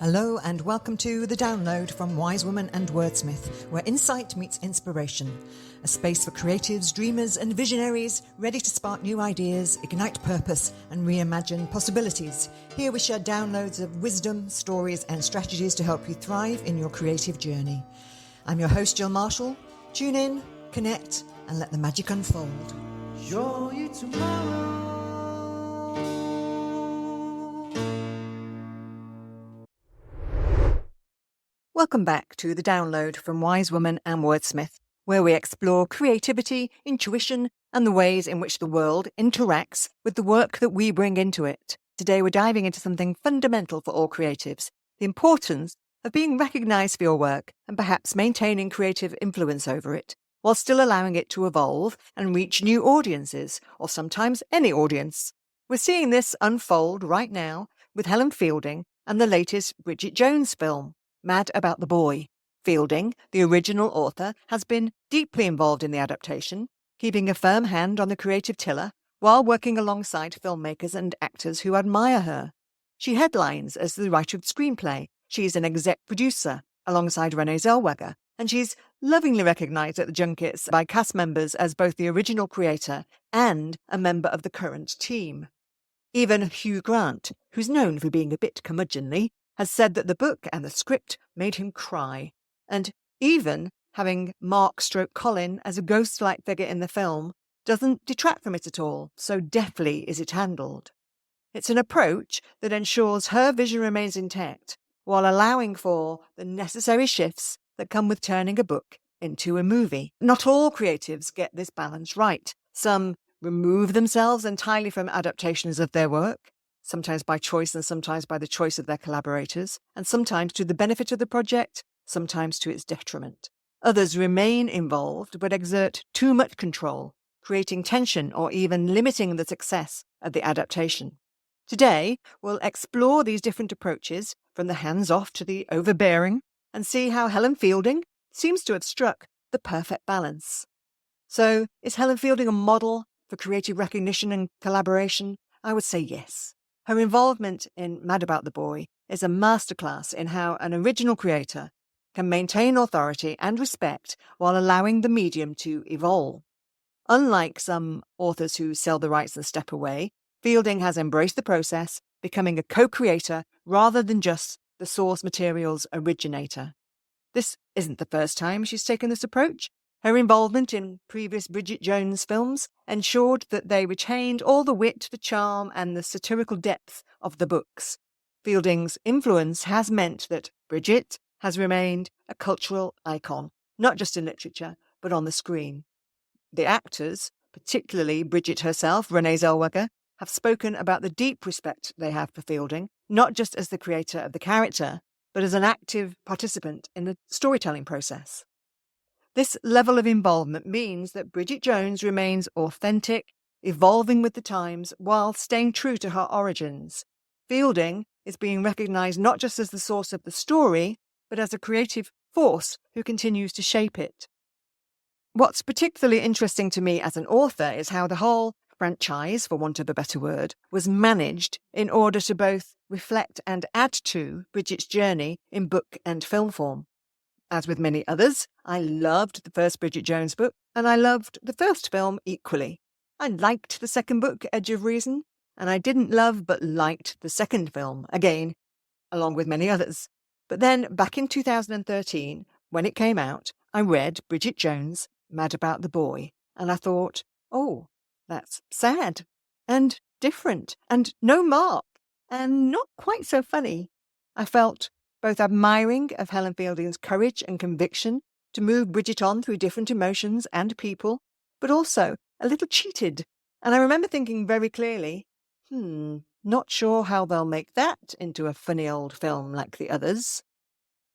Hello and welcome to The Download from Wise Woman and Wordsmith, where insight meets inspiration. A space for creatives, dreamers and visionaries ready to spark new ideas, ignite purpose and reimagine possibilities. Here we share downloads of wisdom, stories and strategies to help you thrive in your creative journey. I'm your host, Jill Marshall. Tune in, connect and let the magic unfold. Show you tomorrow. Welcome back to The Download from Wise Woman and Wordsmith, where we explore creativity, intuition, and the ways in which the world interacts with the work that we bring into it. Today we're diving into something fundamental for all creatives, the importance of being recognised for your work and perhaps maintaining creative influence over it, while still allowing it to evolve and reach new audiences, or sometimes any audience. We're seeing this unfold right now with Helen Fielding and the latest Bridget Jones film, Mad About the Boy. Fielding, the original author, has been deeply involved in the adaptation, keeping a firm hand on the creative tiller while working alongside filmmakers and actors who admire her. She headlines as the writer of the screenplay. She's an exec producer alongside Renee Zellweger, and she's lovingly recognised at the junkets by cast members as both the original creator and a member of the current team. Even Hugh Grant, who's known for being a bit curmudgeonly, has said that the book and the script made him cry. And even having Mark Colin as a ghost-like figure in the film doesn't detract from it at all, so deftly is it handled. It's an approach that ensures her vision remains intact, while allowing for the necessary shifts that come with turning a book into a movie. Not all creatives get this balance right. Some remove themselves entirely from adaptations of their work, sometimes by choice and sometimes by the choice of their collaborators, and sometimes to the benefit of the project, sometimes to its detriment. Others remain involved but exert too much control, creating tension or even limiting the success of the adaptation. Today, we'll explore these different approaches, from the hands-off to the overbearing, and see how Helen Fielding seems to have struck the perfect balance. So, is Helen Fielding a model for creative recognition and collaboration? I would say yes. Her involvement in Mad About the Boy is a masterclass in how an original creator can maintain authority and respect while allowing the medium to evolve. Unlike some authors who sell the rights and step away, Fielding has embraced the process, becoming a co-creator rather than just the source material's originator. This isn't the first time she's taken this approach. Her involvement in previous Bridget Jones films ensured that they retained all the wit, the charm, and the satirical depth of the books. Fielding's influence has meant that Bridget has remained a cultural icon, not just in literature, but on the screen. The actors, particularly Bridget herself, Renee Zellweger, have spoken about the deep respect they have for Fielding, not just as the creator of the character, but as an active participant in the storytelling process. This level of involvement means that Bridget Jones remains authentic, evolving with the times while staying true to her origins. Fielding is being recognised not just as the source of the story, but as a creative force who continues to shape it. What's particularly interesting to me as an author is how the whole franchise, for want of a better word, was managed in order to both reflect and add to Bridget's journey in book and film form. As with many others, I loved the first Bridget Jones book, and I loved the first film equally. I liked the second book, Edge of Reason, and I didn't love but liked the second film, again, along with many others. But then, back in 2013, when it came out, I read Bridget Jones' Mad About the Boy, and I thought, oh, that's sad, and different, and no Mark, and not quite so funny. I felt both admiring of Helen Fielding's courage and conviction to move Bridget on through different emotions and people, but also a little cheated. And I remember thinking very clearly, not sure how they'll make that into a funny old film like the others.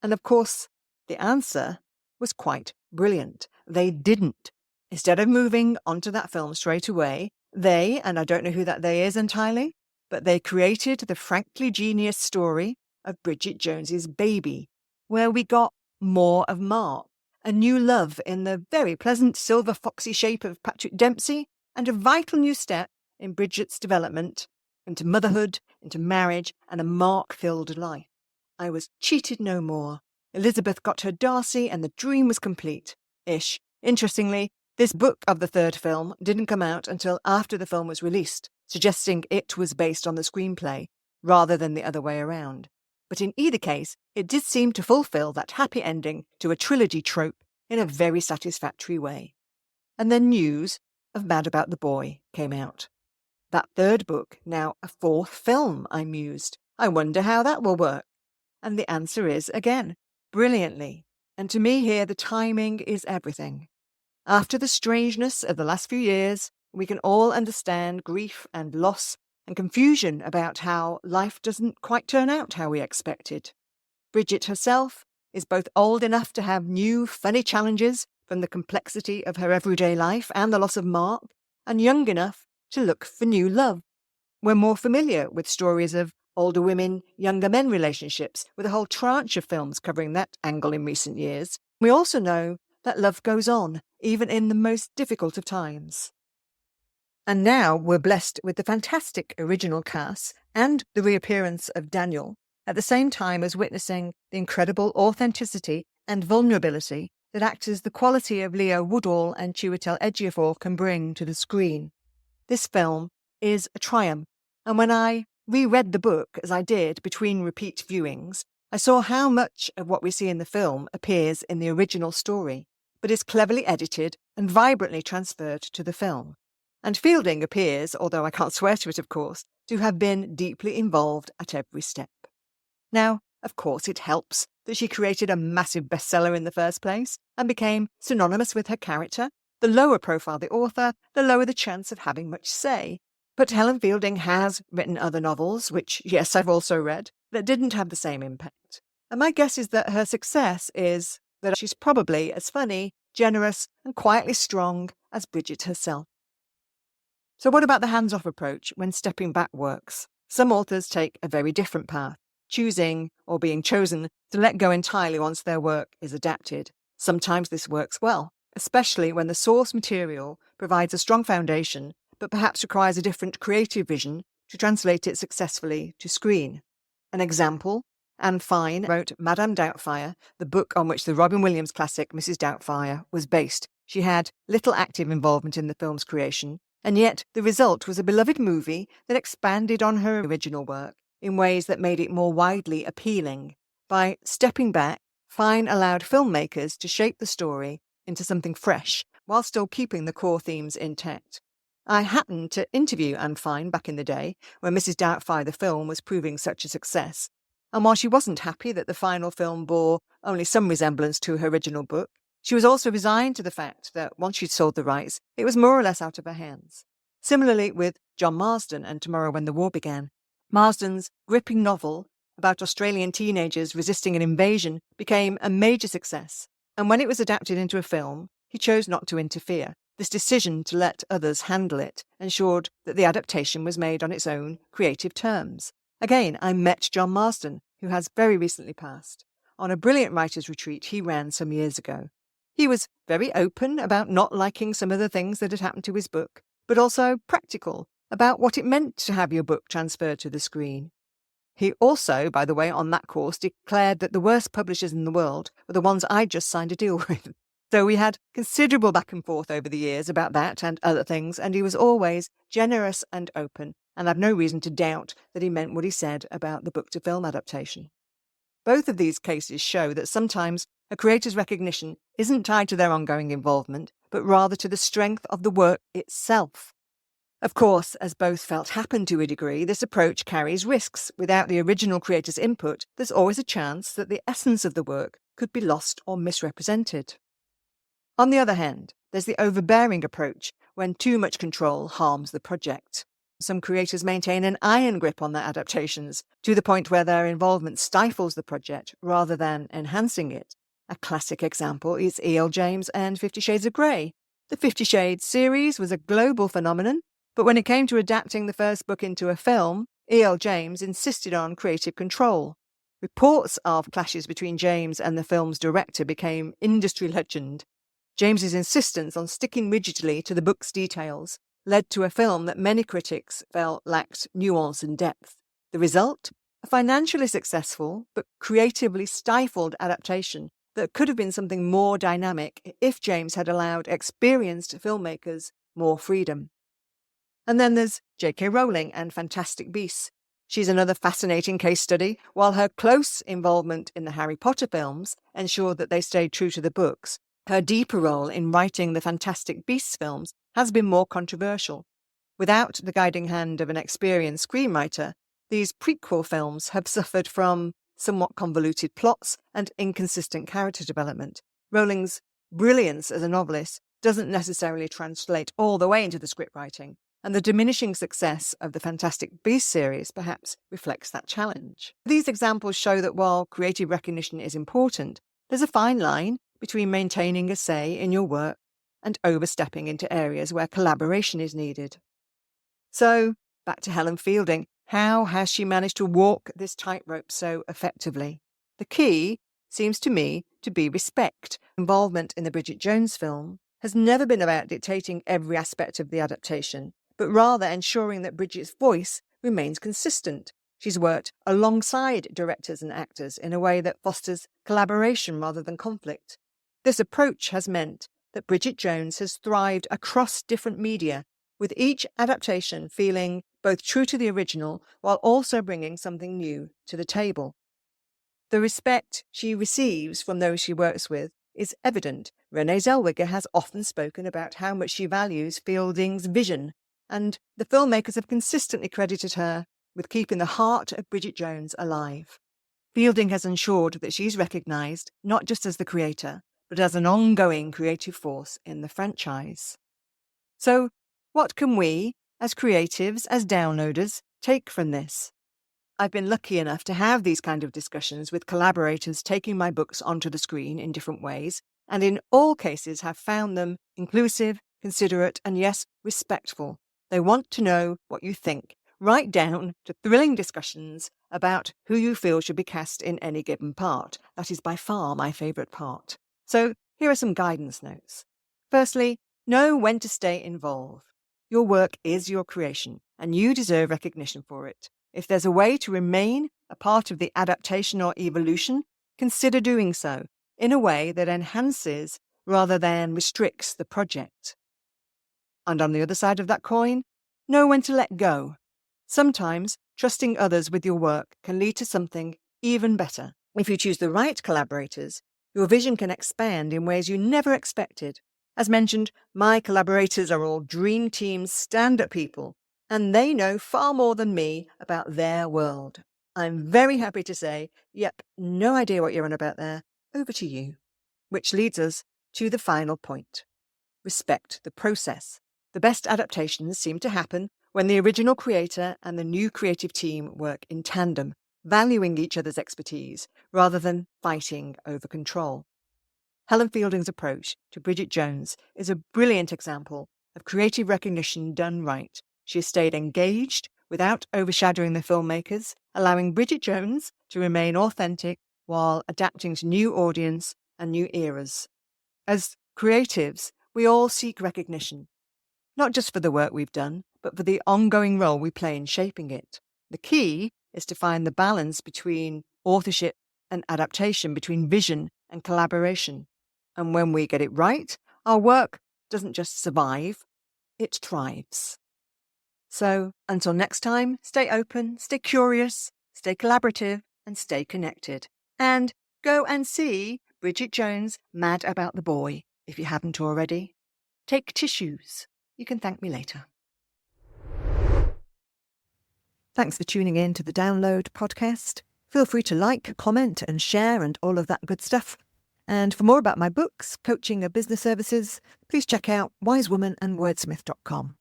And of course, the answer was quite brilliant. They didn't. Instead of moving onto that film straight away, they, and I don't know who that they is entirely, but they created the frankly genius story of Bridget Jones's Baby, where we got more of Mark, a new love in the very pleasant silver foxy shape of Patrick Dempsey, and a vital new step in Bridget's development into motherhood, into marriage, and a Mark-filled life. I was cheated no more. Elizabeth got her Darcy and the dream was complete. Ish. Interestingly, this book of the third film didn't come out until after the film was released, suggesting it was based on the screenplay, rather than the other way around. But in either case, it did seem to fulfill that happy ending to a trilogy trope in a very satisfactory way. And then news of Mad About the Boy came out. That third book, now a fourth film, I mused. I wonder how that will work. And the answer is, again, brilliantly. And to me here, the timing is everything. After the strangeness of the last few years, we can all understand grief and loss and confusion about how life doesn't quite turn out how we expected. Bridget herself is both old enough to have new, funny challenges from the complexity of her everyday life and the loss of Mark, and young enough to look for new love. We're more familiar with stories of older women, younger men relationships, with a whole tranche of films covering that angle in recent years. We also know that love goes on, even in the most difficult of times. And now we're blessed with the fantastic original cast and the reappearance of Daniel, at the same time as witnessing the incredible authenticity and vulnerability that actors the quality of Leo Woodall and Chiwetel Ejiofor can bring to the screen. This film is a triumph, and when I reread the book, as I did between repeat viewings, I saw how much of what we see in the film appears in the original story, but is cleverly edited and vibrantly transferred to the film. And Fielding appears, although I can't swear to it of course, to have been deeply involved at every step. Now, of course, it helps that she created a massive bestseller in the first place and became synonymous with her character. The lower profile the author, the lower the chance of having much say. But Helen Fielding has written other novels, which, yes, I've also read, that didn't have the same impact. And my guess is that her success is that she's probably as funny, generous, and quietly strong as Bridget herself. So what about the hands-off approach when stepping back works? Some authors take a very different path, choosing or being chosen to let go entirely once their work is adapted. Sometimes this works well, especially when the source material provides a strong foundation, but perhaps requires a different creative vision to translate it successfully to screen. An example, Anne Fine wrote Madame Doubtfire, the book on which the Robin Williams classic Mrs. Doubtfire was based. She had little active involvement in the film's creation, and yet the result was a beloved movie that expanded on her original work in ways that made it more widely appealing. By stepping back, Fine allowed filmmakers to shape the story into something fresh, while still keeping the core themes intact. I happened to interview Anne Fine back in the day, when Mrs. Doubtfire the film was proving such a success, and while she wasn't happy that the final film bore only some resemblance to her original book, she was also resigned to the fact that once she'd sold the rights, it was more or less out of her hands. Similarly with John Marsden and Tomorrow When the War Began. Marsden's gripping novel about Australian teenagers resisting an invasion became a major success, and when it was adapted into a film, he chose not to interfere. This decision to let others handle it ensured that the adaptation was made on its own creative terms. Again, I met John Marsden, who has very recently passed, on a brilliant writers' retreat he ran some years ago. He was very open about not liking some of the things that had happened to his book, but also practical about what it meant to have your book transferred to the screen. He also, by the way, on that course, declared that the worst publishers in the world were the ones I'd just signed a deal with. So we had considerable back and forth over the years about that and other things, and he was always generous and open, and I've no reason to doubt that he meant what he said about the book-to-film adaptation. Both of these cases show that sometimes a creator's recognition isn't tied to their ongoing involvement, but rather to the strength of the work itself. Of course, as both felt happen to a degree, this approach carries risks. Without the original creator's input, there's always a chance that the essence of the work could be lost or misrepresented. On the other hand, there's the overbearing approach, when too much control harms the project. Some creators maintain an iron grip on their adaptations, to the point where their involvement stifles the project rather than enhancing it. A classic example is E.L. James and 50 Shades of Grey. The 50 Shades series was a global phenomenon, but when it came to adapting the first book into a film, E.L. James insisted on creative control. Reports of clashes between James and the film's director became industry legend. James's insistence on sticking rigidly to the book's details led to a film that many critics felt lacked nuance and depth. The result? A financially successful but creatively stifled adaptation that could have been something more dynamic if James had allowed experienced filmmakers more freedom. And then there's J.K. Rowling and Fantastic Beasts. She's another fascinating case study. While her close involvement in the Harry Potter films ensured that they stayed true to the books, her deeper role in writing the Fantastic Beasts films has been more controversial. Without the guiding hand of an experienced screenwriter, these prequel films have suffered from somewhat convoluted plots and inconsistent character development. Rowling's brilliance as a novelist doesn't necessarily translate all the way into the script writing, and the diminishing success of the Fantastic Beasts series perhaps reflects that challenge. These examples show that while creative recognition is important, there's a fine line between maintaining a say in your work and overstepping into areas where collaboration is needed. So, back to Helen Fielding. How has she managed to walk this tightrope so effectively? The key seems to me to be respect. Involvement in the Bridget Jones film has never been about dictating every aspect of the adaptation, but rather ensuring that Bridget's voice remains consistent. She's worked alongside directors and actors in a way that fosters collaboration rather than conflict. This approach has meant that Bridget Jones has thrived across different media, with each adaptation feeling both true to the original while also bringing something new to the table. The respect she receives from those she works with is evident. Renée Zellweger has often spoken about how much she values Fielding's vision, and the filmmakers have consistently credited her with keeping the heart of Bridget Jones alive. Fielding has ensured that she's recognised not just as the creator, but as an ongoing creative force in the franchise. So, what can we, as creatives, as downloaders, take from this? I've been lucky enough to have these kind of discussions with collaborators taking my books onto the screen in different ways, and in all cases have found them inclusive, considerate, and yes, respectful. They want to know what you think, right down to thrilling discussions about who you feel should be cast in any given part. That is by far my favourite part. So here are some guidance notes. Firstly, know when to stay involved. Your work is your creation, and you deserve recognition for it. If there's a way to remain a part of the adaptation or evolution, consider doing so in a way that enhances rather than restricts the project. And on the other side of that coin, know when to let go. Sometimes trusting others with your work can lead to something even better. If you choose the right collaborators, your vision can expand in ways you never expected. As mentioned, my collaborators are all dream team stand-up people, and they know far more than me about their world. I'm very happy to say, yep, no idea what you're on about there. Over to you. Which leads us to the final point. Respect the process. The best adaptations seem to happen when the original creator and the new creative team work in tandem, valuing each other's expertise rather than fighting over control. Helen Fielding's approach to Bridget Jones is a brilliant example of creative recognition done right. She has stayed engaged without overshadowing the filmmakers, allowing Bridget Jones to remain authentic while adapting to new audience and new eras. As creatives, we all seek recognition, not just for the work we've done, but for the ongoing role we play in shaping it. The key is to find the balance between authorship and adaptation, between vision and collaboration. And when we get it right, our work doesn't just survive, it thrives. So, until next time, stay open, stay curious, stay collaborative, and stay connected. And go and see Bridget Jones' Mad About the Boy, if you haven't already. Take tissues. You can thank me later. Thanks for tuning in to the Download podcast. Feel free to like, comment, and share, and all of that good stuff. And for more about my books, coaching, and business services, please check out wisewomanandwordsmith.com.